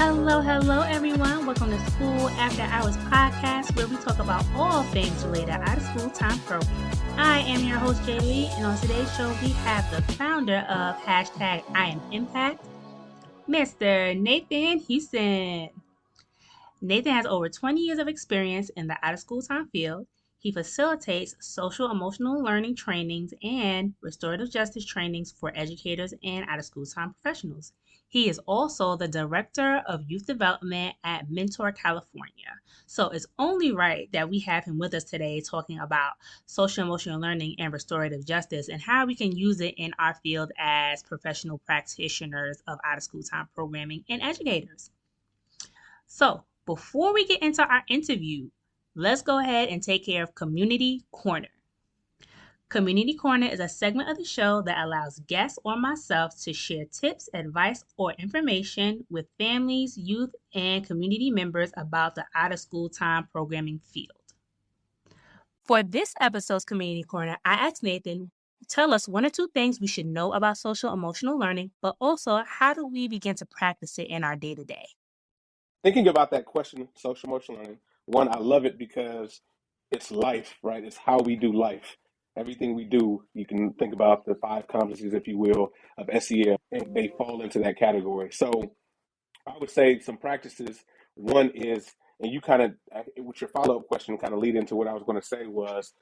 Hello, everyone. Welcome to School After Hours podcast, where we talk about all things related out of school time program. I am your host, Jay Lee, and on today's show, we have the founder of hashtag I Am Impact, Mr. Nathan Houston. Nathan has over 20 years of experience in the out of school time field. He facilitates social emotional learning trainings and restorative justice trainings for educators and out of school time professionals. He is also the director of youth development at Mentor California. So it's only right that we have him with us today talking about social emotional learning and restorative justice and how we can use it in our field as professional practitioners of out of school time programming and educators. So, before we get into our interview, let's go ahead and take care of Community Corner. Community Corner is a segment of the show that allows guests or myself to share tips, advice, or information with families, youth, and community members about the out of school time programming field. For this episode's Community Corner, I asked Nathan, tell us one or two things we should know about social emotional learning, but also how do we begin to practice it in our day-to-day? Thinking about that question, social emotional learning, one, I love it because it's life, right? It's how we do life. Everything we do, you can think about the 5 competencies, if you will, of SEL, and they fall into that category. So I would say some practices. One is, and you kind of, with your follow-up question, kind of lead into what I was going to say was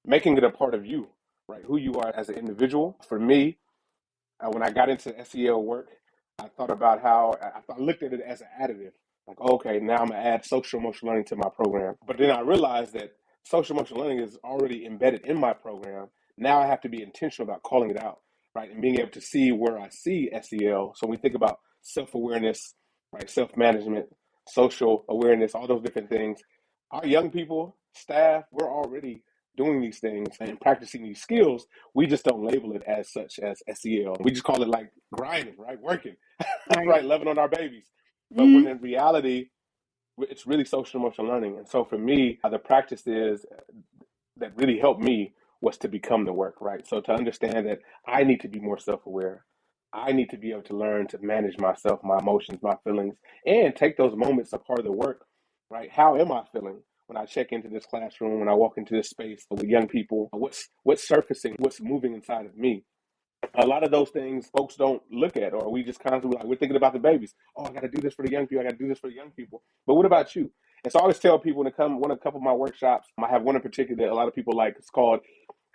making it a part of you, right? Who you are as an individual. For me, when I got into SEL work, I thought about how I looked at it as an additive. Like, okay, now I'm going to add social emotional learning to my program. But then I realized that social emotional learning is already embedded in my program. Now I have to be intentional about calling it out, right? And being able to see where I see SEL. So when we think about self-awareness, right, self-management, social awareness, all those different things, our young people, staff, we're already doing these things and practicing these skills. We just don't label it as such as SEL. We just call it like grinding, right? Working, right? Loving on our babies. But when in reality, it's really social emotional learning. And so for me, the practice is that really helped me was to become the work, right? So to understand that I need to be more self-aware. I need to be able to learn to manage myself, my emotions, my feelings, and take those moments a part of the work, right? How am I feeling when I check into this classroom, when I walk into this space with young people? What's surfacing? What's moving inside of me? A lot of those things folks don't look at, or we just constantly like, we're thinking about the babies. Oh, I got to do this for the young people. I got to do this for the young people. But what about you? And so I always tell people to come one a couple of my workshops. I have one in particular that a lot of people like. It's called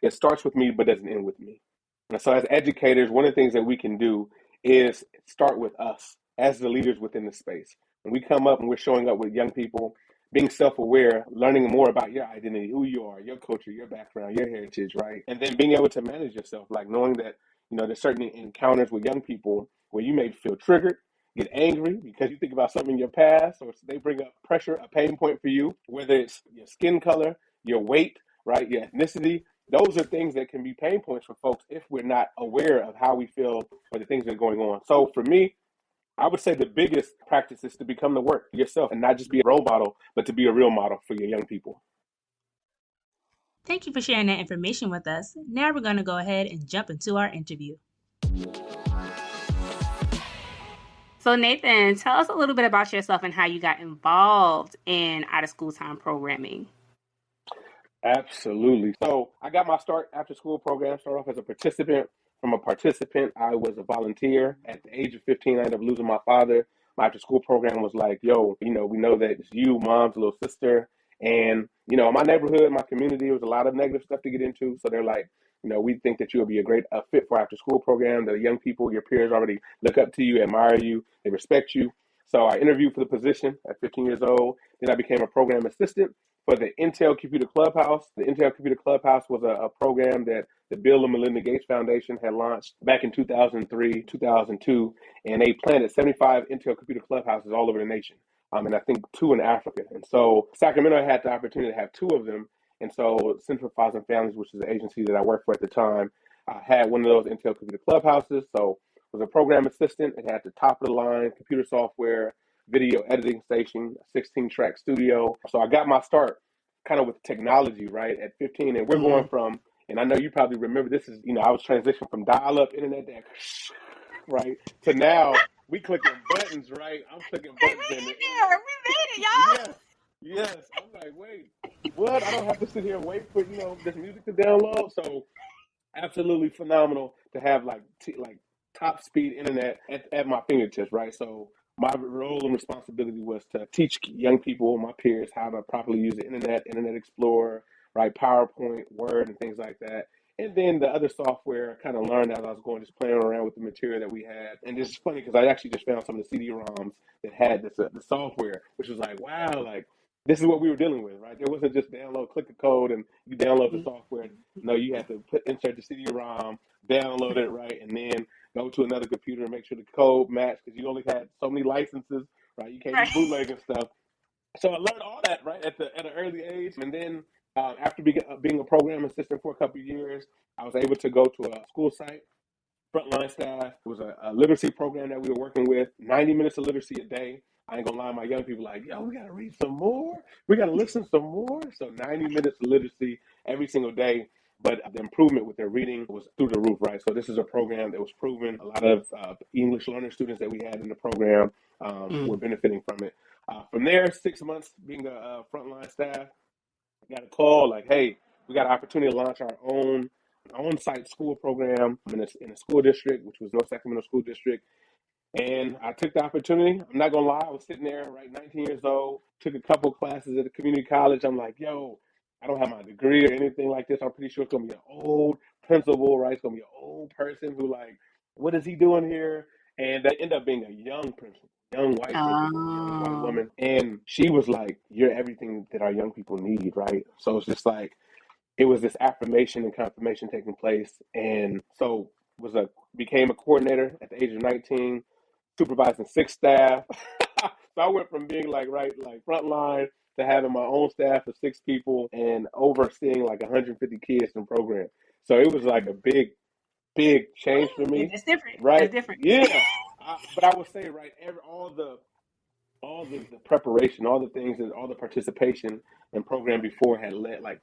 It Starts With Me, But Doesn't End With Me. And so as educators, one of the things that we can do is start with us as the leaders within the space. When we come up and we're showing up with young people, being self-aware, learning more about your identity, who you are, your culture, your background, your heritage, right? And then being able to manage yourself, like knowing that, there's certain encounters with young people where you may feel triggered, get angry because you think about something in your past, or they bring up pressure, a pain point for you, whether it's your skin color, your weight, right, your ethnicity. Those are things that can be pain points for folks if we're not aware of how we feel or the things that are going on. So for me, I would say the biggest practice is to become the work yourself and not just be a role model, but to be a real model for your young people. Thank you for sharing that information with us. Now we're going to go ahead and jump into our interview. So Nathan, tell us a little bit about yourself and how you got involved in out of school time programming. Absolutely. So I got my start after school program, started off as a participant. From a participant, I was a volunteer. At the age of 15, I ended up losing my father. My after school program was like, yo, we know that it's you, mom's little sister. And, my neighborhood, my community, there was a lot of negative stuff to get into. So they're like, we think that you'll be a great fit for after school program. The young people, your peers already look up to you, admire you, they respect you. So I interviewed for the position at 15 years old. Then I became a program assistant for the Intel Computer Clubhouse. The Intel Computer Clubhouse was a program that the Bill and Melinda Gates Foundation had launched back in 2003, 2002, and they planted 75 Intel Computer Clubhouses all over the nation, and I think 2 in Africa. And so Sacramento had the opportunity to have 2 of them, and so Center for Fathers and Families, which is the agency that I worked for at the time, had one of those Intel Computer Clubhouses. So I was a program assistant. It had the top of the line computer software, video editing station, 16-track studio. So I got my start kind of with technology, right, at 15. And we're going from, and I know you probably remember this is, I was transitioning from dial-up internet, right, to now we clicking buttons, right? I'm clicking Hey, buttons we and the in there. internet. We made it, y'all. Yes, yes. I'm like, wait, what? I don't have to sit here and wait for this music to download. So absolutely phenomenal to have like top speed internet at my fingertips, right? So my role and responsibility was to teach young people, my peers, how to properly use the internet, Internet Explorer, right, PowerPoint, Word, and things like that. And then the other software I kind of learned as I was going, just playing around with the material that we had. And it's funny because I actually just found some of the CD-ROMs that had the software, which was like, wow, like this is what we were dealing with, right? There wasn't just download, click the code, and you download the software. No, you had to insert the CD-ROM, download it, right, and then go to another computer and make sure the code matched because you only had so many licenses, right? You can't be Right. bootlegging stuff. So I learned all that, right, at an early age, and then after being a program assistant for a couple of years, I was able to go to a school site, frontline staff. It was a literacy program that we were working with, 90 minutes of literacy a day. I ain't gonna lie, my young people like, yo, we gotta read some more. We gotta listen some more. So 90 minutes of literacy every single day. But the improvement with their reading was through the roof, right? So this is a program that was proven. A lot of English learner students that we had in the program were benefiting from it. From there, 6 months being a frontline staff, got a call like, hey, we got an opportunity to launch our own on-site school program in a school district, which was North Sacramento School District. And I took the opportunity. I'm not gonna lie, I was sitting there, right, 19 years old, took a couple classes at a community college. I'm like, yo, I don't have my degree or anything like this. I'm pretty sure it's gonna be an old principal, right? It's gonna be an old person who like, what is he doing here? And that ended up being a young principal, young white principal, young white Oh. woman. And she was like, you're everything that our young people need, right? So it's just like it was this affirmation and confirmation taking place. And so was a became a coordinator at the age of 19, supervising six staff. So I went from being like frontline to having my own staff of six people and overseeing like 150 kids in program. So it was like a big change for me, It's different. That's right? different. Yeah. But I would say, right, all the preparation, all the things, and all the participation in program before had led, like,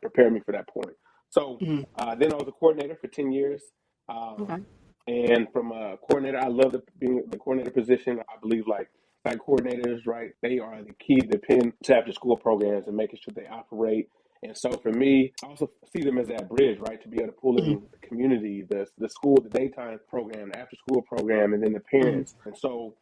prepared me for that point. So Mhm. then I was a coordinator for 10 years. Okay. And from a coordinator, I love being the coordinator position. I believe like site coordinators, right? They are the key to pin to after school programs and making sure they operate. And so for me, I also see them as that bridge, right? To be able to pull Mhm. in the community, the school, the daytime program, the after school program, and then the Mhm. parents. And so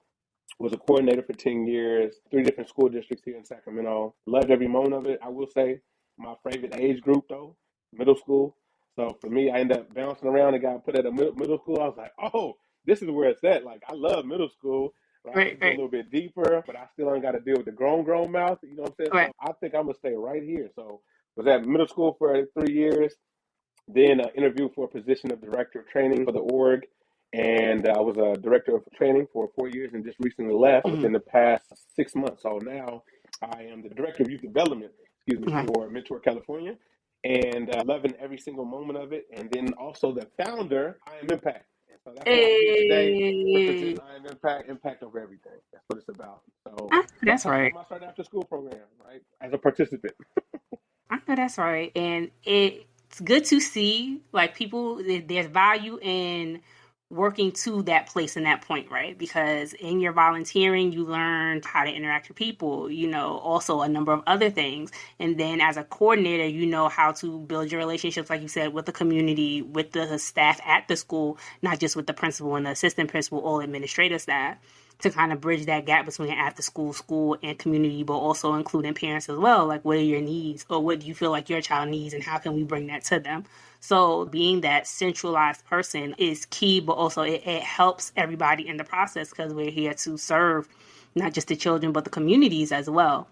was a coordinator for 10 years, three different school districts here in Sacramento. Loved every moment of it. I will say my favorite age group, though, middle school. So for me, I ended up bouncing around and got put at a middle school. I was like, oh, this is where it's at. Like, I love middle school, right? Right. It's a Right. little bit deeper, but I still ain't got to deal with the grown mouth. You know what I'm saying? Right. So I think I'm going to stay right here. So was at middle school for 3 years. Then interviewed for a position of director of training for the org, and I was a director of training for 4 years, and just recently left Mhm. within the past 6 months. So now I am the director of youth development, Okay. for Mentor California, and loving every single moment of it. And then also the founder, I Am Impact. And so that's why I'm here today, representing Hey. I Am Impact, impact over everything. That's what it's about. So That's that's right. my start after school program, right? As a participant. I know that's right. And it's good to see like people there's value in working to that place and that point, right? Because in your volunteering, you learned how to interact with people, also a number of other things. And then as a coordinator, you know how to build your relationships, like you said, with the community, with the staff at the school, not just with the principal and the assistant principal or administrative staff, to kind of bridge that gap between after school and community, but also including parents as well. Like, what are your needs, or what do you feel like your child needs, and how can we bring that to them? So, being that centralized person is key, but also it helps everybody in the process because we're here to serve not just the children, but the communities as well.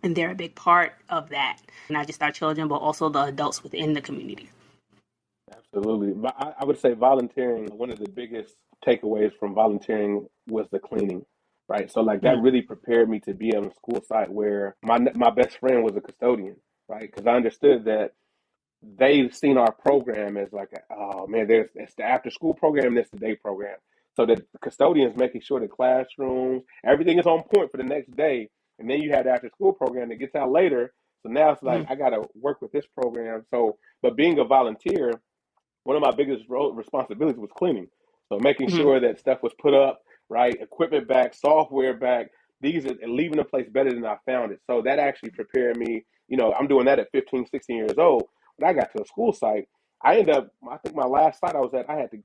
And they're a big part of that. Not just our children, but also the adults within the community. Absolutely. But I would say volunteering, one of the biggest takeaways from volunteering was the cleaning, right? So like that Mm, really prepared me to be on a school site where my best friend was a custodian, right? Because I understood that they've seen our program as like, oh man, it's the after school program, and it's the day program. So that the custodians making sure the classrooms, everything is on point for the next day. And then you have the after school program that gets out later. So now it's like mm, I got to work with this program. So, but being a volunteer, one of my biggest responsibilities was cleaning. So making mm, sure that stuff was put up, right? Equipment back, software back. These are leaving the place better than I found it. So that actually prepared me. I'm doing that at 15, 16 years old. When I got to a school site, I think my last site I was at, I had the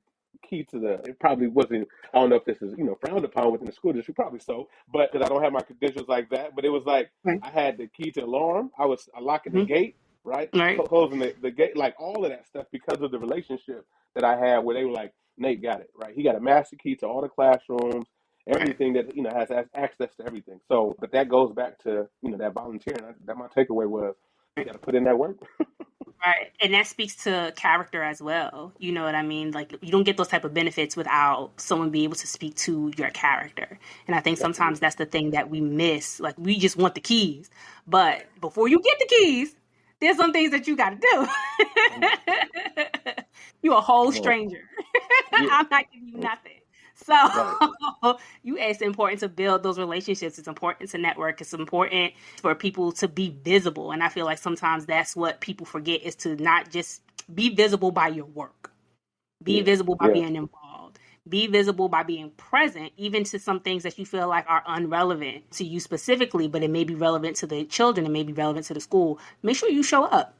key to it probably wasn't, I don't know if this is, frowned upon within the school district, probably so, but because I don't have my credentials like that. But it was like, Right. I had the key to the alarm. I was locking the Hmm. gate, right? Right. Closing the gate, like all of that stuff because of the relationship that I had where they were like, Nate got it, right? He got a master key to all the classrooms, Right. everything that, has access to everything. So, but that goes back to, that volunteering. That my takeaway was, you got to put in that work. Right. And that speaks to character as well. You know what I mean? Like you don't get those type of benefits without someone being able to speak to your character. And I think sometimes Absolutely. that's the thing that we miss. Like we just want the keys. But before you get the keys, there's some things that you gotta do. Come on. You a whole Come on. stranger. Yeah. I'm not giving you nothing. Right. So it's important to build those relationships. It's important to network. It's important for people to be visible. And I feel like sometimes that's what people forget is to not just be visible by your work. Be Yeah. visible by Yeah. being involved. Be visible by being present, even to some things that you feel like are unrelevant to you specifically, but it may be relevant to the children, it may be relevant to the school. Make sure you show up.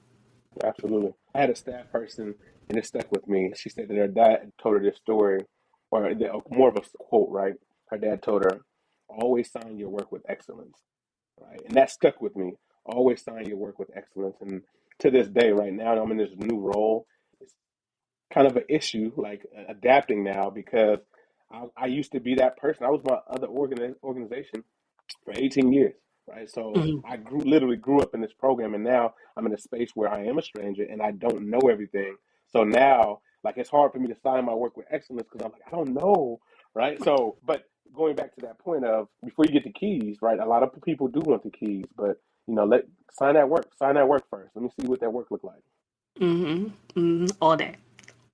Absolutely. I had a staff person, and it stuck with me. She said that her dad told her this story, or more of a quote, right? Her dad told her, always sign your work with excellence, right? And that stuck with me. Always sign your work with excellence. And to this day, right now, I'm in this new role. It's kind of an issue, like adapting now, because I used to be that person. I was my other organization for 18 years, right? So Mhm. I literally grew up in this program, and now I'm in a space where I am a stranger and I don't know everything. So now, like, it's hard for me to sign my work with excellence because I'm like, I don't know, right? So, but going back to that point of before you get the keys, right? A lot of people do want the keys, but let sign that work first. Let me see what that work look like. All day.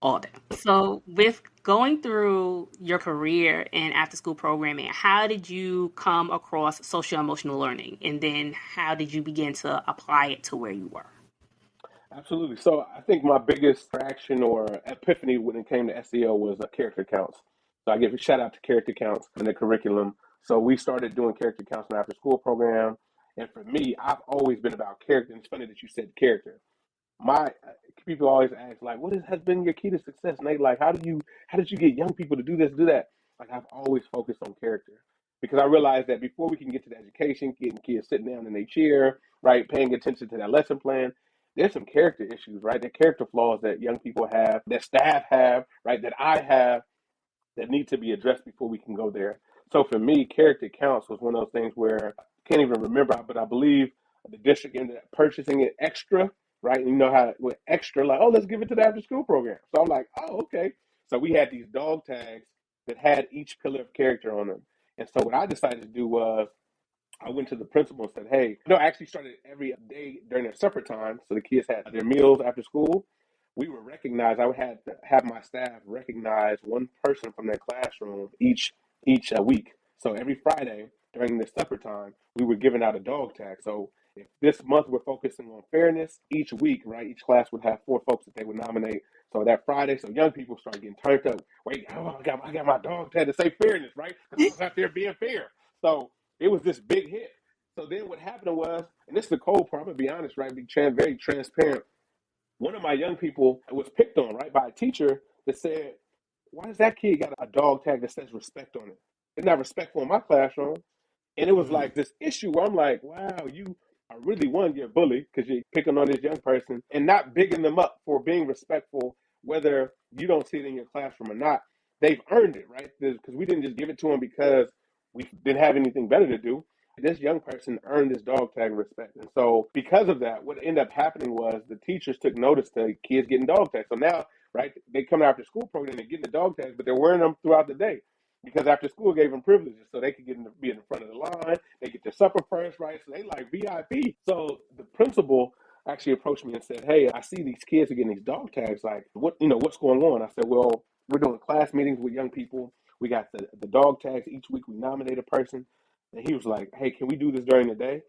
All day. So, with going through your career in after school programming, how did you come across social emotional learning? And then how did you begin to apply it to where you were? Absolutely. So I think my biggest traction or epiphany when it came to SEL was character counts. So I give a shout out to character counts in the curriculum. So we started doing character counts in the after school program. And for me, I've always been about character. And it's funny that you said character. My people always ask like, has been your key to success? And they like, how did you get young people to do this, do that? Like I've always focused on character because I realized that before we can get to the education, getting kids sitting down in their chair, right, paying attention to that lesson plan, there's some character issues, right? The character flaws that young people have, that staff have, right, that I have that need to be addressed before we can go there. So for me, character counts was one of those things where I can't even remember, but I believe the district ended up purchasing it extra, right? And you know how with extra, like, oh, let's give it to the after school program. So I'm like, oh, okay. So we had these dog tags that had each pillar of character on them. And so what I decided to do was I went to the principal and said, hey, no, I actually started every day during their supper time. So the kids had their meals after school. We were recognized. I would have to have my staff recognize one person from their classroom each week. So every Friday during the supper time, we were giving out a dog tag. So if this month we're focusing on fairness, each week, right, each class would have 4 folks that they would nominate. So that Friday, so young people started getting turned up. Wait, oh, I got my dog tag to say fairness, right? Because I was out there being fair. So it was this big hit. So then what happened was, and this is the cold part, I'm gonna be honest, right? Very transparent. One of my young people was picked on, right, by a teacher that said, why does that kid got a dog tag that says respect on it? It's not respectful in my classroom. And it was Mhm. like this issue where I'm like, wow, you are really one, you're a bully because you're picking on this young person and not bigging them up for being respectful, whether you don't see it in your classroom or not. They've earned it, right? Because we didn't just give it to them because we didn't have anything better to do. This young person earned this dog tag respect. And so because of that, what ended up happening was the teachers took notice to kids getting dog tags. So now, right, they come after school program, they're getting the dog tags, but they're wearing them throughout the day because after school gave them privileges so they could be in the front of the line. They get their supper first, right? So they like VIP. So the principal actually approached me and said, hey, I see these kids are getting these dog tags. Like, what's going on? I said, well, we're doing class meetings with young people. We got the dog tags. Each week we nominate a person. And he was like, hey, can we do this during the day?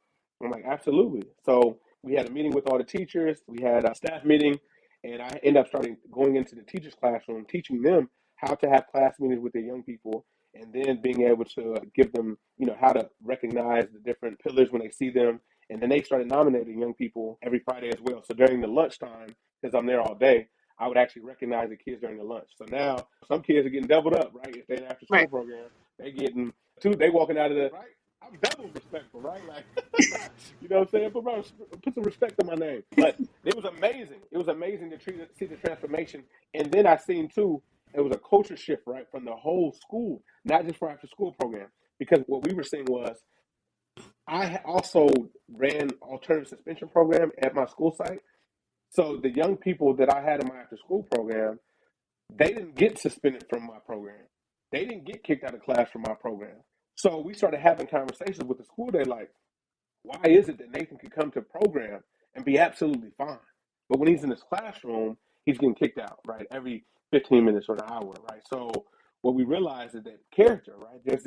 I'm like, absolutely. So we had a meeting with all the teachers. We had a staff meeting. And I ended up starting going into the teachers' classroom, teaching them how to have class meetings with their young people. and then being able to give them, how to recognize the different pillars when they see them. And then they started nominating young people every Friday as well. So during the lunchtime, because I'm there all day, I would actually recognize the kids during the lunch. So now some kids are getting doubled up, right? If they're in after school Right. program, they getting two, they walking out of the, right? I'm double respectful, right? Like, you know what I'm saying? Put some respect on my name. But it was amazing. It was amazing to see the transformation. And then I seen too, it was a culture shift, right, from the whole school, not just for after school program. Because what we were seeing was, I also ran alternative suspension program at my school site. So the young people that I had in my after school program, they didn't get suspended from my program. They didn't get kicked out of class from my program. So we started having conversations with the school. They're like, why is it that Nathan could come to program and be absolutely fine, but when he's in his classroom, he's getting kicked out, right? Every 15 minutes or an hour, right? So what we realize is that character, right? There's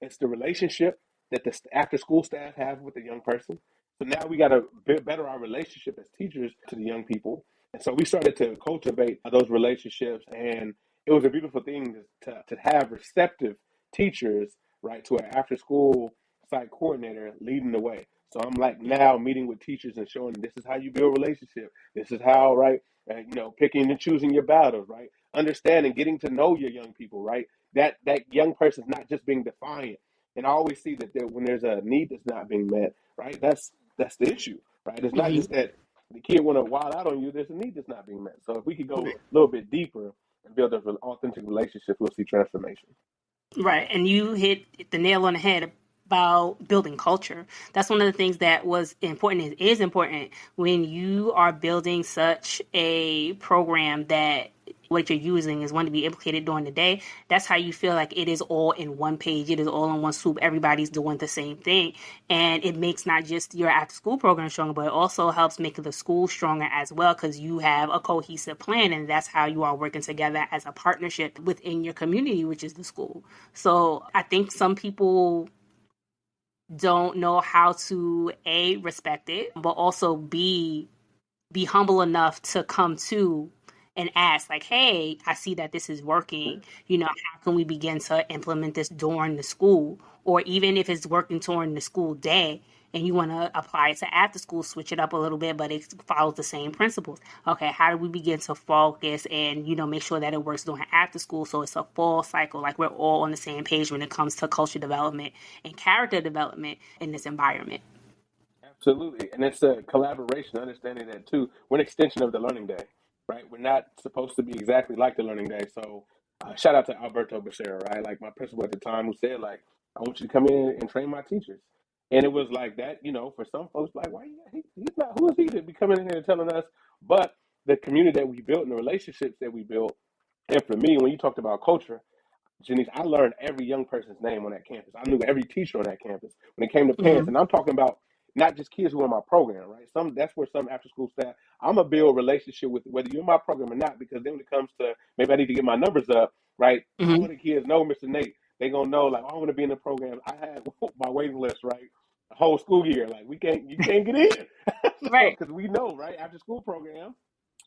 it's the relationship that the after school staff have with the young person. So now we got to better our relationship as teachers to the young people. And so we started to cultivate those relationships, and it was a beautiful thing to have receptive teachers, right, to an after school site coordinator leading the way. So I'm like now meeting with teachers and showing them this is how you build relationship. This is how, right, picking and choosing your battles, right? Understanding, getting to know your young people, right? That young person's not just being defiant. And I always see that when there's a need that's not being met, right? That's the issue, right? It's not just that the kid want to wild out on you. There's a need that's not being met. So if we could go a little bit deeper and build those authentic relationships, we'll see transformation. Right. And you hit the nail on the head about building culture. That's one of the things that was important, is important when you are building such a program that what you're using is one to be implicated during the day. That's how you feel like it is all in one page. It is all in one swoop. Everybody's doing the same thing. And it makes not just your after school program stronger, but it also helps make the school stronger as well, because you have a cohesive plan, and that's how you are working together as a partnership within your community, which is the school. So I think some people don't know how to respect it, but also be humble enough to come to and ask, like, hey, I see that this is working. How can we begin to implement this during the school? Or even if it's working during the school day and you want to apply it to after school, switch it up a little bit, but it follows the same principles. Okay, how do we begin to focus and, make sure that it works during after school, so it's a full cycle, like we're all on the same page when it comes to culture development and character development in this environment. Absolutely. And it's a collaboration, understanding that too. We're an extension of the learning day, right? We're not supposed to be exactly like the learning day. So shout out to Alberto Becerra, right? Like my principal at the time, who said, like, I want you to come in and train my teachers. And it was like that, for some folks, like, why he's not, who is he to be coming in here and telling us? But the community that we built and the relationships that we built. And for me, when you talked about culture, Janice, I learned every young person's name on that campus. I knew every teacher on that campus when it came to parents. Mm-hmm. And I'm talking about not just kids who are in my program, right? That's where some after school staff, I'm going to build a relationship with whether you're in my program or not, because then when it comes to maybe I need to get my numbers up, right? Mm-hmm. All the kids know Mr. Nate. They're going to know, like, oh, I want to be in the program. I had my waiting list, right? The whole school year. Like, you can't get in. So, Right. because we know, right? After school program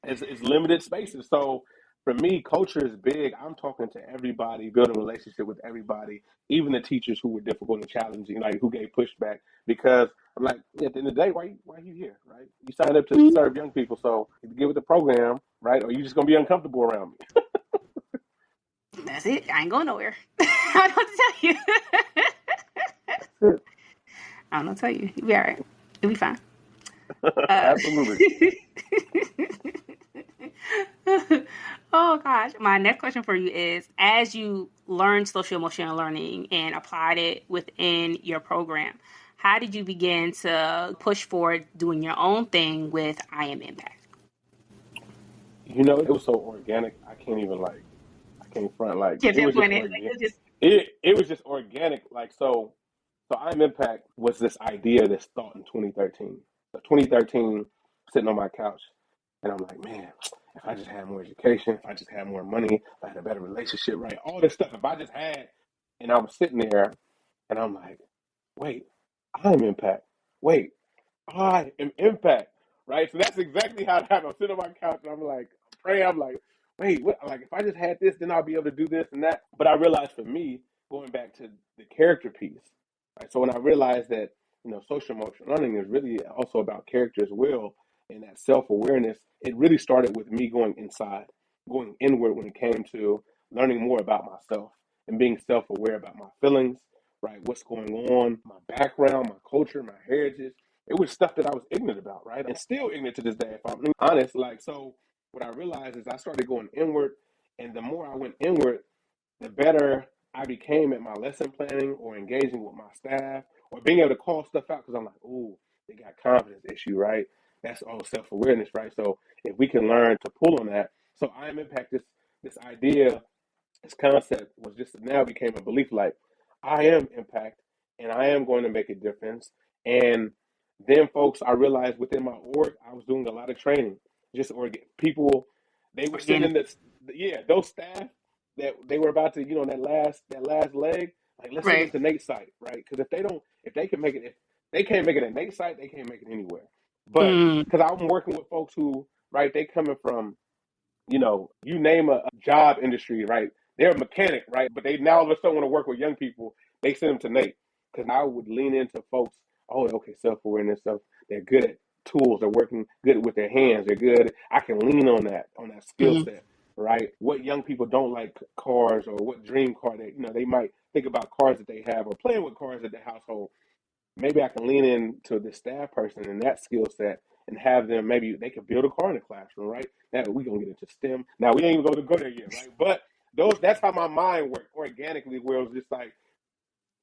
is limited spaces. So, for me, culture is big. I'm talking to everybody, building a relationship with everybody, even the teachers who were difficult and challenging, like who gave pushback. Because I'm like, at the end of the day, why are you here, right? You signed up to serve young people, so you get with the program, right? Or you just gonna be uncomfortable around me. That's it. I ain't going nowhere. I don't know what to tell you. I don't know what to tell you. You'll be all right. You'll be fine. Uh, Absolutely. oh gosh. My next question for you is, as you learned social emotional learning and applied it within your program, how did you begin to push forward doing your own thing with I Am Impact? It was so organic. I can't front. Like Can't it was just pinpoint it. Like, organic. it's just It was just organic. Like so I'm Impact was this idea, this thought in 2013. So 2013, sitting on my couch, and I'm like, man, if I just had more education, if I just had more money, if I had a better relationship, right? All this stuff, if I just had, and I was sitting there, and I'm like, wait, I'm Impact. Wait, I am Impact, right? So that's exactly how it happened. I'm sitting on my couch, and I'm like, praying. I'm like, wait, what? Like if I just had this, then I'll be able to do this and that. But I realized for me, going back to the character piece, right? So when I realized that social emotional learning is really also about character as well, and that self awareness, it really started with me going inside, going inward when it came to learning more about myself and being self aware about my feelings, right? What's going on, my background, my culture, my heritage. It was stuff that I was ignorant about, right? And still ignorant to this day, if I'm being honest. Like, so what I realized is I started going inward, and the more I went inward, the better I became at my lesson planning or engaging with my staff or being able to call stuff out because I'm like, oh, they got confidence issue, right? That's all self awareness, right? So if we can learn to pull on that, so I am impact this idea, this concept was just now became a belief like I am impact and I am going to make a difference. And then folks, I realized within my org, I was doing a lot of training. Just people, they were sitting in Organically. the those staff that they were about to that last leg. Like let's send them Right. to Nate's site, right? Because if they can make it, if they can't make it at Nate's site, they can't make it anywhere. But Mm, because I'm working with folks who, right, they coming from you name a job industry, right? They're a mechanic, right? But they now all of a sudden want to work with young people. They send them to Nate because I would lean into folks. Oh, okay, self awareness, stuff. They're good at tools. They're working good with their hands. They're good. I can lean on that skill mm, set, right? What young people don't like cars or what dream car they might think about cars that they have or playing with cars at the household. Maybe I can lean into the staff person and that skill set and have them, maybe they could build a car in the classroom, right? Now we gonna get into STEM. Now we ain't even going to go there yet, right? But that's how my mind worked organically, where it was just like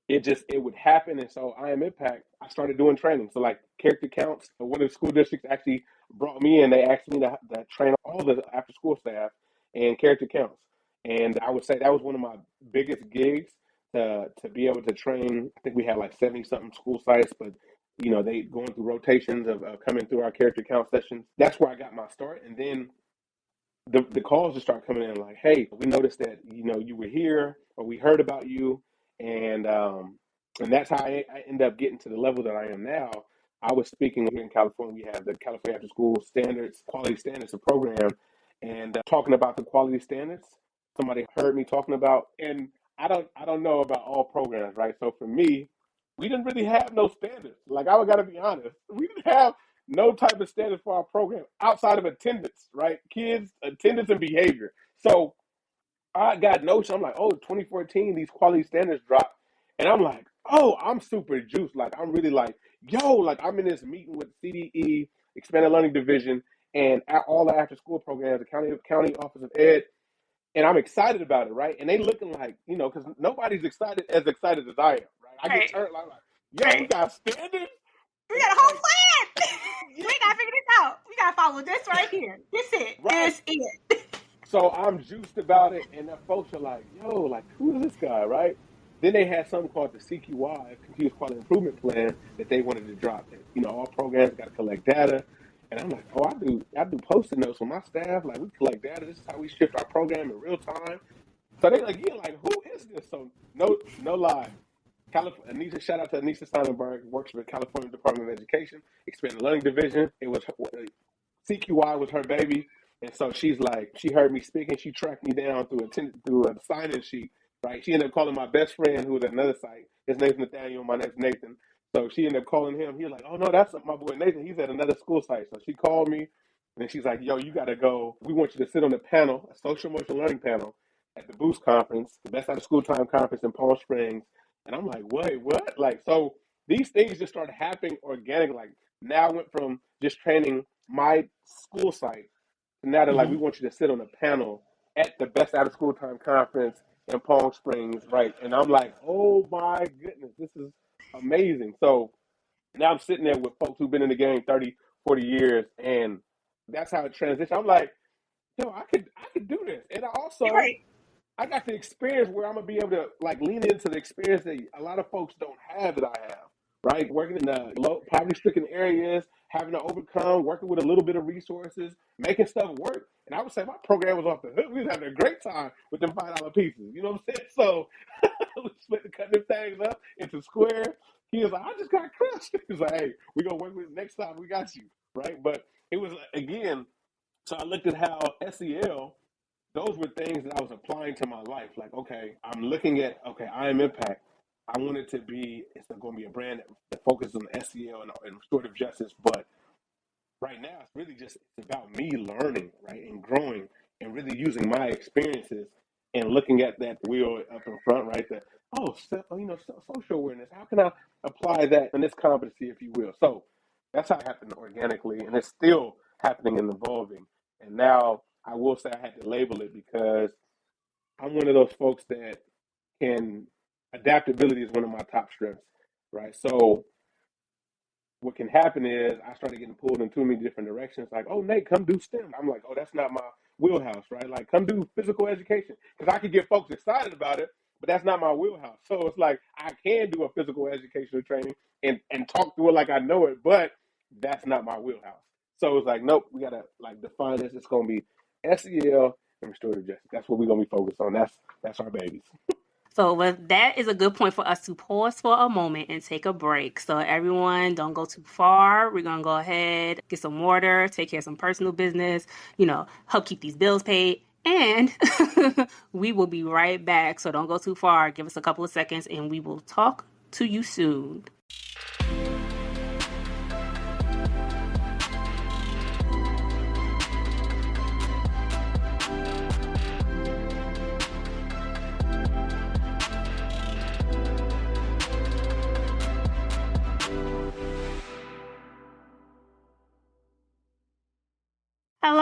it would happen. And so I am impact. I started doing training. So like character counts. One of the school districts actually brought me in. They asked me to train all the after school staff and character counts. And I would say that was one of my biggest gigs to be able to train. I think we had like 70 something school sites, but they going through rotations of coming through our character count sessions. That's where I got my start. And then the calls just start coming in like, hey, we noticed that you were here or we heard about you, and that's how I end up getting to the level that I am now. I was speaking here in California. We have the California After School Standards Quality Standards program, and talking about the quality standards. Somebody heard me talking about, and I don't know about all programs, right? So for me, we didn't really have no standards. Like I got to be honest, we didn't have no type of standards for our program outside of attendance, right? Kids, attendance and behavior. So I got notion. I'm like, oh, 2014, these quality standards dropped. And I'm like, oh, I'm super juiced. Like, I'm really like, yo, like I'm in this meeting with CDE, Expanded Learning Division, and all the after school programs, the county Office of Ed. And I'm excited about it, right? And they looking like, because nobody's excited as I am, right? I get right. turned like, yo, we Right. got standards. We And got a I'm whole like, plan. yeah, We gotta figure this out. We gotta follow this right here. This it. right. This it. So I'm juiced about it, and the folks are like, "Yo, like who is this guy?" Right? Then they had something called the CQI, Continuous Quality Improvement Plan, that they wanted to drop. That all programs got to collect data, and I'm like, "Oh, I do post-it notes with my staff. Like we collect data. This is how we shift our program in real time." So they again like, "Who is this?" So no lie. Anisha, shout out to Anisha Steinberg, works for the California Department of Education, Expanded Learning Division. It was CQI was her baby, and so she's like, she heard me speaking, she tracked me down through a sign-in sheet, right? She ended up calling my best friend who was at another site. His name's Nathaniel, my name's Nathan. So she ended up calling him. He was like, oh no, that's my boy Nathan. He's at another school site. So she called me, and she's like, yo, you got to go. We want you to sit on the panel, a social emotional learning panel, at the Boost conference, the Best Out of School Time conference in Palm Springs. And I'm like, wait, what? Like, so these things just started happening organically. Like, now I went from just training my school site to now they're like, we Mhm. want you to sit on a panel at the Best Out of School Time conference in Palm Springs, right? And I'm like, oh my goodness, this is amazing. So now I'm sitting there with folks who've been in the game 30, 40 years, and that's how it transitioned. I'm like, yo, I could do this. And Right. I got the experience where I'm gonna be able to like lean into the experience that a lot of folks don't have that I have, right? Working in the low poverty-stricken areas, having to overcome, working with a little bit of resources, making stuff work. And I would say my program was off the hook. We was having a great time with them $5 pieces. You know what I'm saying? So we split cutting them things up into squares. He was like, I just got crushed. He was like, hey, we're gonna work with it next time. We got you, right? But it was again. So I looked at how SEL those were things that I was applying to my life. Like, okay, I'm looking at, okay, I am Impact. I want it to be, it's going to be a brand that focuses on SEL and restorative justice, but right now it's really just it's about me learning, right, and growing and really using my experiences and looking at that wheel up in front, right, that, social awareness, how can I apply that in this competency, if you will. So that's how it happened organically, and it's still happening and evolving. And now I will say I had to label it because I'm one of those folks that can, adaptability is one of my top strengths, right? So what can happen is I started getting pulled in too many different directions. Like, oh, Nate, come do STEM. I'm like, oh, that's not my wheelhouse, right? Like, come do physical education because I could get folks excited about it, but that's not my wheelhouse. So it's like I can do a physical educational training and talk through it like I know it, but that's not my wheelhouse. So it's like, nope, we gotta like define this. It's gonna be SEL and restorative justice. That's what we're gonna be focused on. That's our babies. So that is a good point for us to pause for a moment and take a break. So everyone, don't go too far. We're going to go ahead, get some water, take care of some personal business, help keep these bills paid. And we will be right back. So don't go too far. Give us a couple of seconds and we will talk to you soon.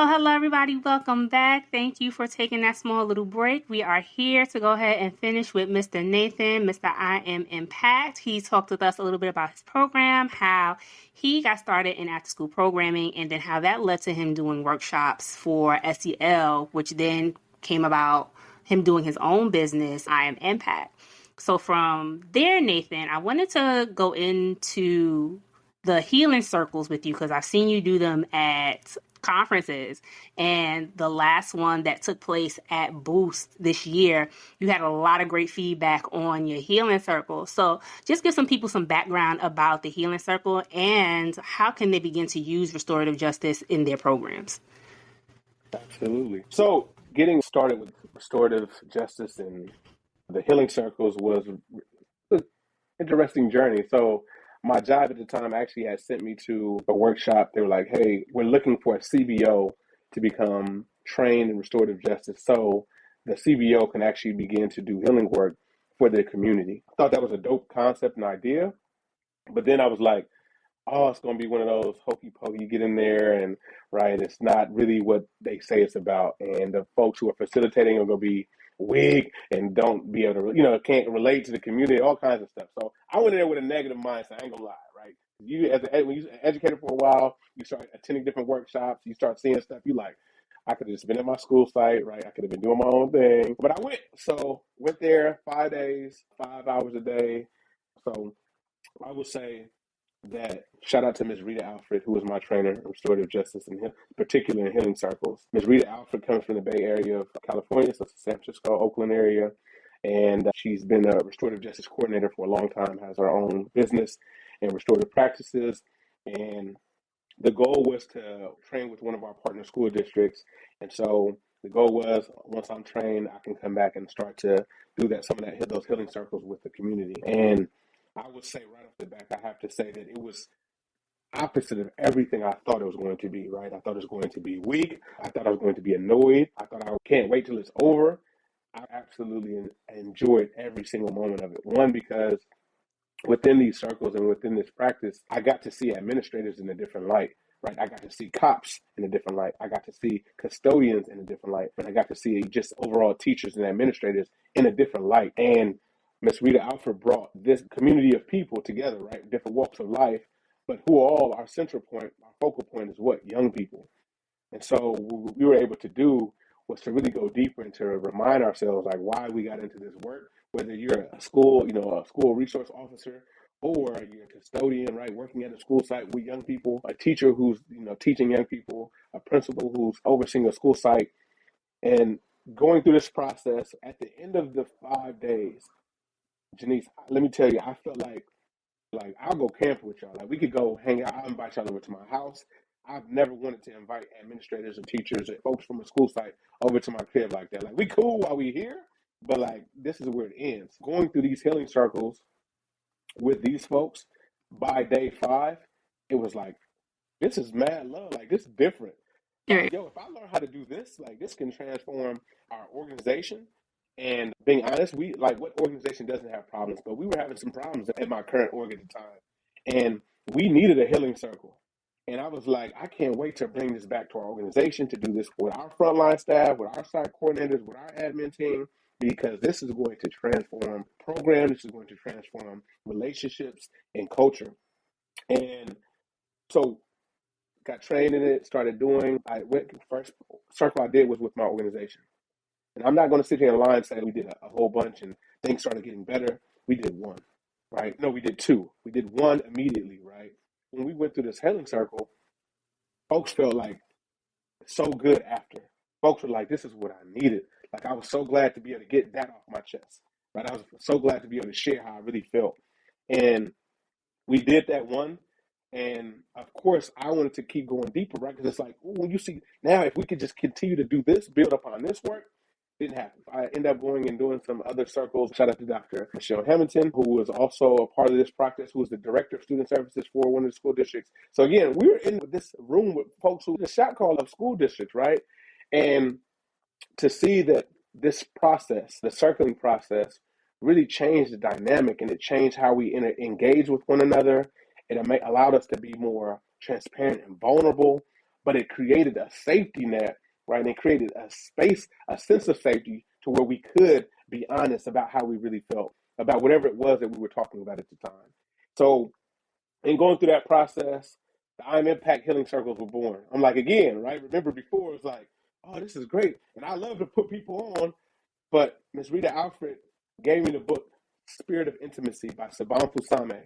Hello, everybody. Welcome back. Thank you for taking that small little break. We are here to go ahead and finish with Mr. Nathan, Mr. I Am Impact. He talked with us a little bit about his program, how he got started in after school programming, and then how that led to him doing workshops for SEL, which then came about him doing his own business, I Am Impact. So from there, Nathan, I wanted to go into the healing circles with you because I've seen you do them at conferences, and the last one that took place at Boost this year, you had a lot of great feedback on your healing circle. So just give some people some background about the healing circle and how can they begin to use restorative justice in their programs. Absolutely. So getting started with restorative justice and the healing circles was an interesting journey. So my job at the time actually had sent me to a workshop. They were like, hey, we're looking for a CBO to become trained in restorative justice so the CBO can actually begin to do healing work for their community. I thought that was a dope concept and idea. But then I was like, oh, it's going to be one of those hokey pokey. You get in there and, right, it's not really what they say it's about. And the folks who are facilitating are going to be weak and don't be able to, can't relate to the community, all kinds of stuff. So I went in there with a negative mindset. I ain't going to lie, right? When you're educated for a while, you start attending different workshops, you start seeing stuff, you like, I could have just been at my school site, right? I could have been doing my own thing. But I went. So went there 5 days, 5 hours a day. So I would say that shout out to Ms. Rita Alfred, who was my trainer in restorative justice, and particularly in healing circles. Ms. Rita Alfred comes from the Bay Area of California, so San Francisco, Oakland area, and she's been a restorative justice coordinator for a long time, has her own business and restorative practices, and the goal was to train with one of our partner school districts, and so the goal was once I'm trained, I can come back and start to do those healing circles with the community. And I would say right off the back, I have to say that it was opposite of everything I thought it was going to be, right? I thought it was going to be weak. I thought I was going to be annoyed. I thought I can't wait till it's over. I absolutely enjoyed every single moment of it. One, because within these circles and within this practice, I got to see administrators in a different light, right? I got to see cops in a different light. I got to see custodians in a different light. And I got to see just overall teachers and administrators in a different light. And Miss Rita Alford brought this community of people together, right? Different walks of life, but who are all our central point, our focal point is what? Young people. And so what we were able to do was to really go deeper and to remind ourselves like why we got into this work, whether you're a school, a school resource officer, or you're a custodian, right, working at a school site with young people, a teacher who's, teaching young people, a principal who's overseeing a school site, and going through this process at the end of the 5 days, Janice, let me tell you, I felt like I'll go camp with y'all. Like we could go hang out. I'll invite y'all over to my house. I've never wanted to invite administrators or teachers or folks from a school site over to my crib like that. Like, we cool while we here, but like, this is where it ends. Going through these healing circles with these folks by day 5, it was like, this is mad love. Like, this is different. Like, Right. yo, if I learn how to do this, like, this can transform our organization. And being honest, we like, what organization doesn't have problems? But we were having some problems at my current org at the time, and we needed a healing circle. And I was like, I can't wait to bring this back to our organization, to do this with our frontline staff, with our site coordinators, with our admin team, because this is going to transform programs. This is going to transform relationships and culture. And so got trained in it, started doing. I went first circle I did was with my organization, and I'm not going to sit here and lie and say we did a whole bunch and things started getting better. We did one, right? No, we did two. We did one immediately, right? When we went through this healing circle, folks felt like so good after. Folks were like, "This is what I needed." Like, I was so glad to be able to get that off my chest, right? I was so glad to be able to share how I really felt, and we did that one. And of course, I wanted to keep going deeper, right? Because it's like, ooh, when you see now, if we could just continue to do this, build upon this work, didn't happen. I ended up going and doing some other circles. Shout out to Dr. Michelle Hamilton, who was also a part of this practice, who was the director of student services for one of the school districts. So again, we were in this room with folks who the shot call of school districts, right? And to see that this process, the circling process, really changed the dynamic, and it changed how we engage with one another. It allowed us to be more transparent and vulnerable, but it created a safety net, right? And it created a space, a sense of safety to where we could be honest about how we really felt about whatever it was that we were talking about at the time. So, in going through that process, the I'm Impact Healing Circles were born. I'm like, again, right? Remember before, it was like, oh, this is great. And I love to put people on, but Miss Rita Alfred gave me the book, Spirit of Intimacy by Saban Fusame.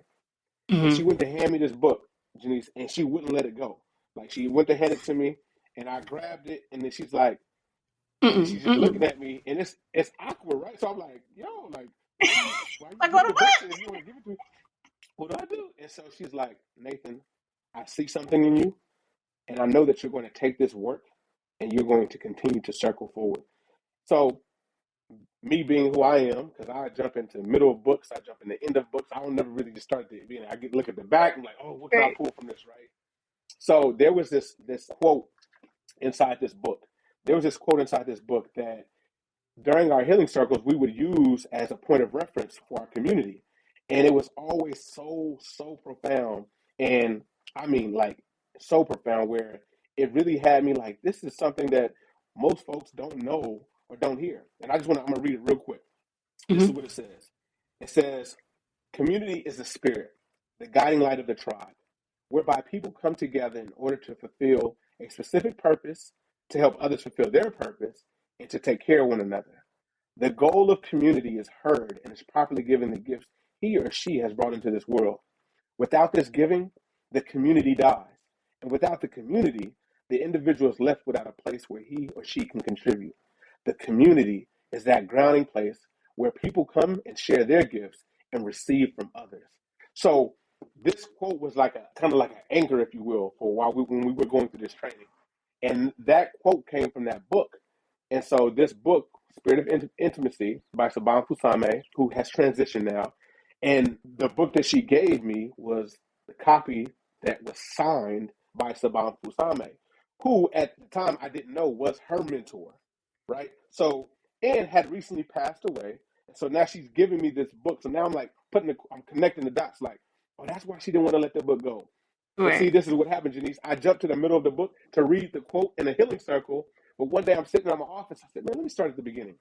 And Mm-hmm. she went to hand me this book, Janice, and she wouldn't let it go. Like, she went to hand it to me, and I grabbed it, and then she's like, and Mm-mm. she's just looking Mm-mm. at me, and it's awkward, right? So I'm like, yo, like, why you Like give what? me the book and you want to give it to me? What do I do? And so she's like, Nathan, I see something in you, and I know that you're going to take this work and you're going to continue to circle forward. So, me being who I am, because I jump into the middle of books, I jump in the end of books. I don't never really just start at the beginning. I get look at the back and like, oh, what can I Right. pull from this, right? So there was this quote inside this book. There was this quote inside this book that during our healing circles we would use as a point of reference for our community, and it was always so profound, and I mean, like, so profound, where it really had me like, this is something that most folks don't know or don't hear. And I'm gonna read it real quick. This is Mm-hmm. what it says. It says, community is the spirit, the guiding light of the tribe, whereby people come together in order to fulfill a specific purpose, to help others fulfill their purpose, and to take care of one another. The goal of community is heard and is properly given the gifts he or she has brought into this world. Without this giving, the community dies. And without the community, the individual is left without a place where he or she can contribute. The community is that grounding place where people come and share their gifts and receive from others. So this quote was like a kind of like an anchor, if you will, for when we were going through this training. And that quote came from that book. And so this book, Spirit of Intimacy by Saban Fusame, who has transitioned now, and the book that she gave me was the copy that was signed by Saban Fusame, who at the time I didn't know was her mentor, right? So, and had recently passed away. So now she's giving me this book. So now I'm like I'm connecting the dots, like, oh, that's why she didn't want to let the book go. But see, Right. this is what happened, Janice. I jumped to the middle of the book to read the quote in a healing circle. But one day I'm sitting in my office. I said, man, let me start at the beginning.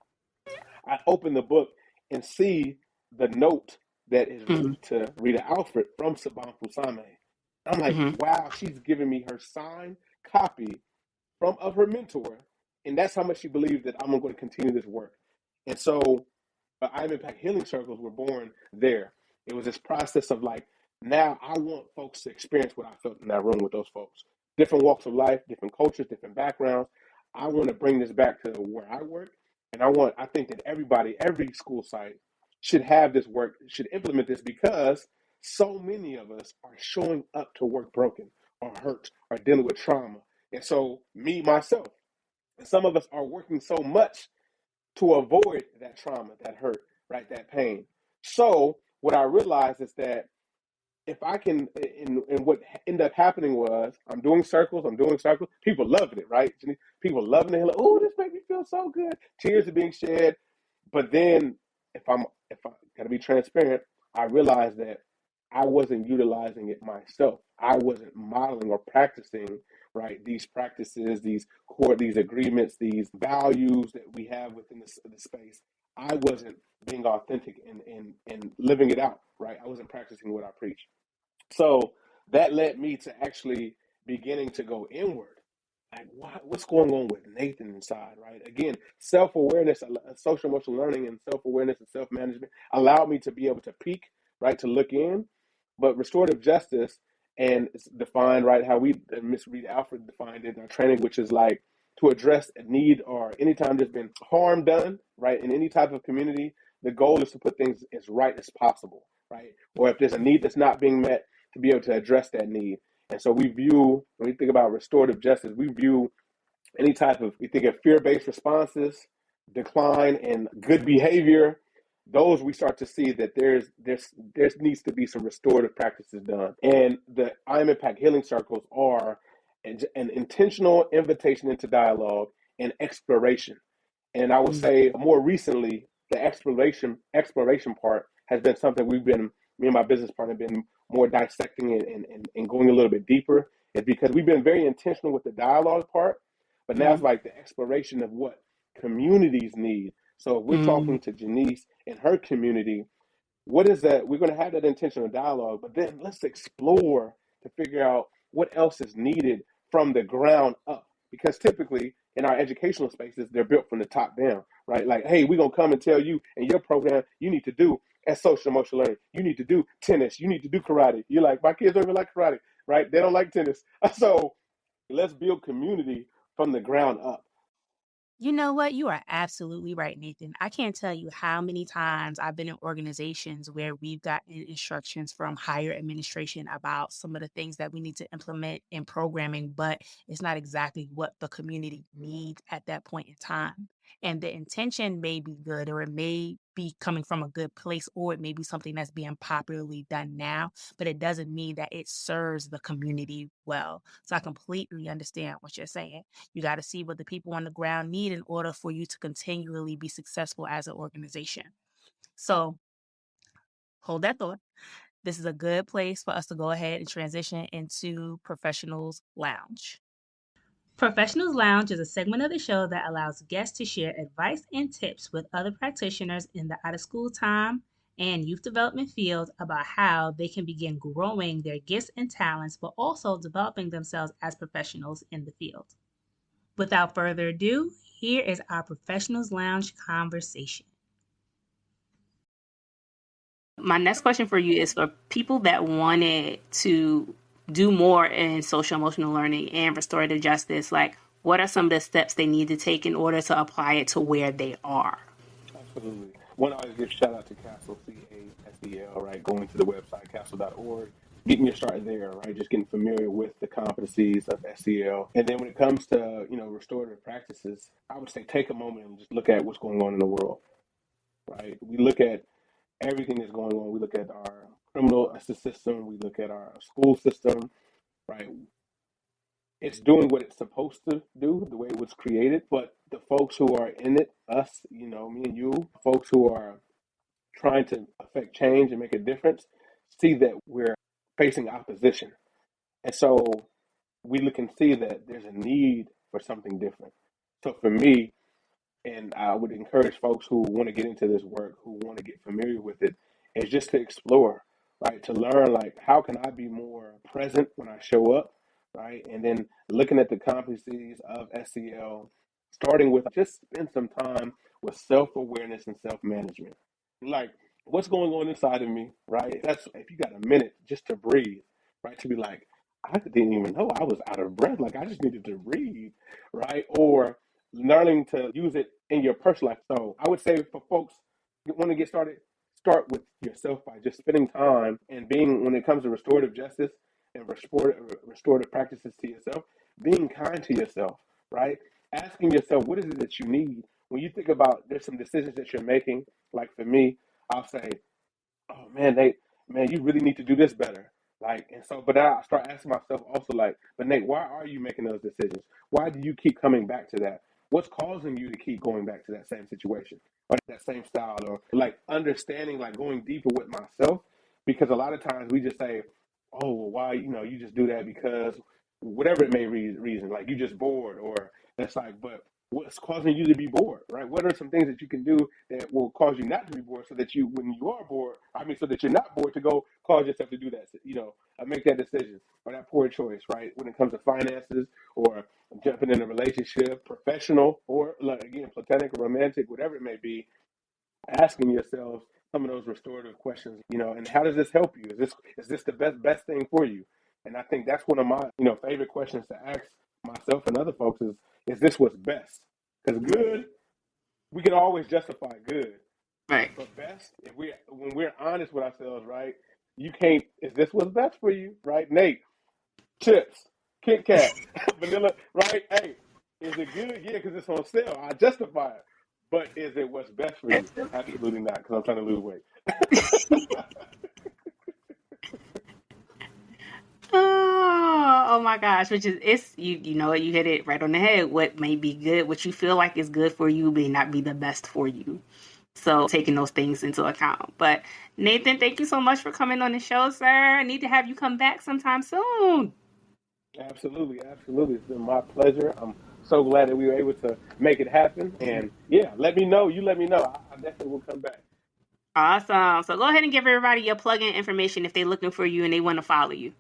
I open the book and see the note that is Mm-hmm. written to Rita Alfred from Saban Fusame. I'm like, Mm-hmm. wow, she's giving me her signed copy of her mentor, and that's how much she believes that I'm going to continue this work. And so, I'm Impact Healing Circles were born there. It was this process of like, now I want folks to experience what I felt in that room with those folks. Different walks of life, different cultures, different backgrounds. I want to bring this back to where I work, and I think that every school site should have this work, should implement this, because so many of us are showing up to work broken. are hurt, are dealing with trauma. And so, me, myself, some of us are working so much to avoid that trauma, that hurt, right, that pain. So, what I realized is that if I can, and what ended up happening was I'm doing circles. People loving it, right? People loving it. Like, oh, this made me feel so good. Tears are being shed. But then, if I gotta be transparent, I realized that I wasn't utilizing it myself. I wasn't modeling or practicing, right, these practices, these agreements, these values that we have within the space. I wasn't being authentic and living it out, right? I wasn't practicing what I preach. So that led me to actually beginning to go inward. Like, what's going on with Nathan inside, right? Again, self awareness, social emotional learning, and self awareness and self management allowed me to be able to peek, right, to look in. But restorative justice, and it's defined, right, how Miss Reed Alfred defined it in our training, which is like to address a need or anytime there's been harm done, right, in any type of community, the goal is to put things as right as possible, right? Or if there's a need that's not being met, to be able to address that need. And so when we think about restorative justice, we view we think of fear-based responses, decline in good behavior. Those we start to see that there needs to be some restorative practices done. And the I Am Impact Healing Circles are an intentional invitation into dialogue and exploration. And I would say more recently, the exploration part has been something me and my business partner, have been more dissecting and going a little bit deeper. Is because we've been very intentional with the dialogue part, but now it's like the exploration of what communities need. So if we're talking to Janice and her community, what is that? We're going to have that intentional dialogue, but then let's explore to figure out what else is needed from the ground up. Because typically in our educational spaces, they're built from the top down, right? Like, hey, we're going to come and tell you in your program, you need to do as social emotional learning. You need to do tennis. You need to do karate. You're like, my kids don't even like karate, right? They don't like tennis. So let's build community from the ground up. You know what? You are absolutely right, Nathan. I can't tell you how many times I've been in organizations where we've gotten instructions from higher administration about some of the things that we need to implement in programming, but it's not exactly what the community needs at that point in time. And the intention may be good, or it may be coming from a good place, or it may be something that's being popularly done now, but it doesn't mean that it serves the community well. So I completely understand what you're saying. You got to see what the people on the ground need in order for you to continually be successful as an organization. So hold that thought. This is a good place for us to go ahead and transition into Professionals Lounge. Professionals Lounge is a segment of the show that allows guests to share advice and tips with other practitioners in the out of school time and youth development field about how they can begin growing their gifts and talents, but also developing themselves as professionals in the field. Without further ado, here is our Professionals Lounge conversation. My next question for you is for people that wanted to do more in social emotional learning and restorative justice. Like, what are some of the steps they need to take in order to apply it to where they are? Absolutely. One, I always give shout out to Castle, CASDL, right? Going to the website, castle.org, getting your start there, right? Just getting familiar with the competencies of SEL. And then when it comes to, restorative practices, I would say take a moment and just look at what's going on in the world, right? We look at everything that's going on. We look at our criminal justice system. We look at our school system, right? It's doing what it's supposed to do, the way it was created. But the folks who are in it, us, me and you, folks who are trying to affect change and make a difference, see that we're facing opposition. And so we look and see that there's a need for something different. So for me, and I would encourage folks who want to get into this work, who want to get familiar with it, is just to explore, right? To learn, like, how can I be more present when I show up, right? And then looking at the competencies of SEL, starting with just spend some time with self awareness and self management. Like, what's going on inside of me, right? That's if you got a minute just to breathe, right? To be like, I didn't even know I was out of breath. Like, I just needed to breathe, right? Or learning to use it in your personal life. So I would say for folks who want to get started, start with yourself by just spending time and being, when it comes to restorative justice, and restorative practices to yourself, being kind to yourself, right? Asking yourself, what is it that you need? When you think about, there's some decisions that you're making, like for me, I'll say, oh man, man, you really need to do this better. Like, and so, but I start asking myself also, like, but Nate, why are you making those decisions? Why do you keep coming back to that? What's causing you to keep going back to that same situation or that same style, or like understanding, like going deeper with myself? Because a lot of times we just say, oh, well, why, you just do that because whatever it may reason, like you just bored, or it's like, but what's causing you to be bored, right? What are some things that you can do that will cause you not to be bored, so that you, when you are bored, so that you're not bored, to go cause yourself to do that, make that decision or that poor choice, right? When it comes to finances, or jumping in a relationship, professional, or like, again, platonic or romantic, whatever it may be, asking yourselves some of those restorative questions, and how does this help you? Is this the best thing for you? And I think that's one of my, favorite questions to ask myself and other folks is this what's best? Because good, we can always justify good. Right. But best, when we're honest with ourselves, right? You can't, is this what's best for you, right? Nate, chips, Kit Kat, vanilla, right? Hey, is it good? Yeah, because it's on sale. I justify it. But is it what's best for you? Absolutely not, because I'm trying to lose weight. Oh my gosh, it's you know what, you hit it right on the head. What may be good, what you feel like is good for you may not be the best for you. So taking those things into account. But Nathan, thank you so much for coming on the show, sir. I need to have you come back sometime soon. Absolutely. It's been my pleasure. I'm so glad that we were able to make it happen. And yeah, let me know. You let me know. I definitely will come back. Awesome. So go ahead and give everybody your plug-in information if they're looking for you and they want to follow you.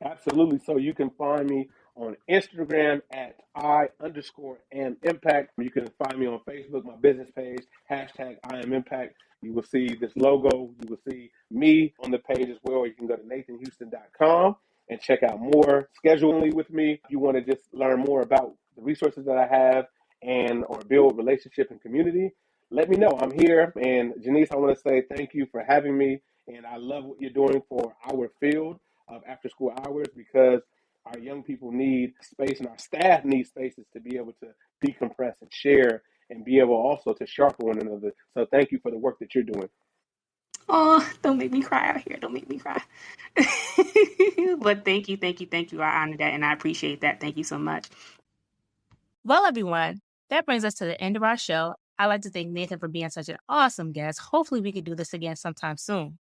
Absolutely. So you can find me on Instagram at I_am impact. You can find me on Facebook, my business page, #IamImpact. You will see this logo. You will see me on the page as well. You can go to nathanhouston.com and check out more scheduling with me. If you want to just learn more about the resources that I have or build relationship and community, let me know. I'm here. And Janice, I want to say thank you for having me. And I love what you're doing for our field of after school hours, because our young people need space and our staff needs spaces to be able to decompress and share and be able also to sharpen one another. So thank you for the work that you're doing. Oh, don't make me cry out here. Don't make me cry. But thank you. I honor that and I appreciate that. Thank you so much. Well, everyone, that brings us to the end of our show. I'd like to thank Nathan for being such an awesome guest. Hopefully we could do this again sometime soon.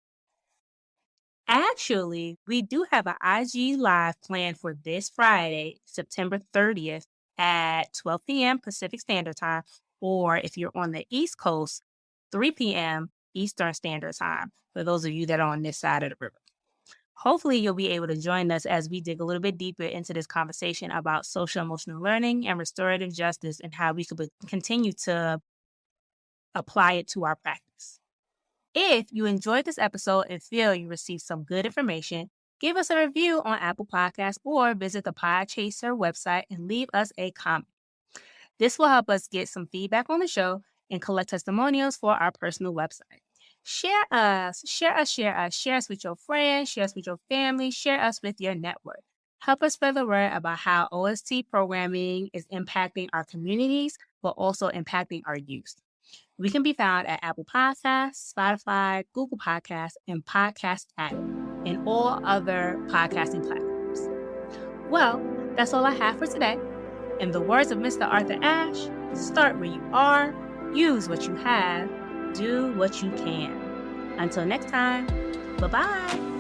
Actually, we do have an IG Live planned for this Friday, September 30th at 12 p.m. Pacific Standard Time, or if you're on the East Coast, 3 p.m. Eastern Standard Time, for those of you that are on this side of the river. Hopefully, you'll be able to join us as we dig a little bit deeper into this conversation about social emotional learning and restorative justice and how we could continue to apply it to our practice. If you enjoyed this episode and feel you received some good information, give us a review on Apple Podcasts or visit the Podchaser website and leave us a comment. This will help us get some feedback on the show and collect testimonials for our personal website. Share us with your friends, share us with your family, share us with your network. Help us spread the word about how OST programming is impacting our communities, but also impacting our youth. We can be found at Apple Podcasts, Spotify, Google Podcasts, and Podcast Addict, and all other podcasting platforms. Well, that's all I have for today. In the words of Mr. Arthur Ashe, start where you are, use what you have, do what you can. Until next time, bye-bye.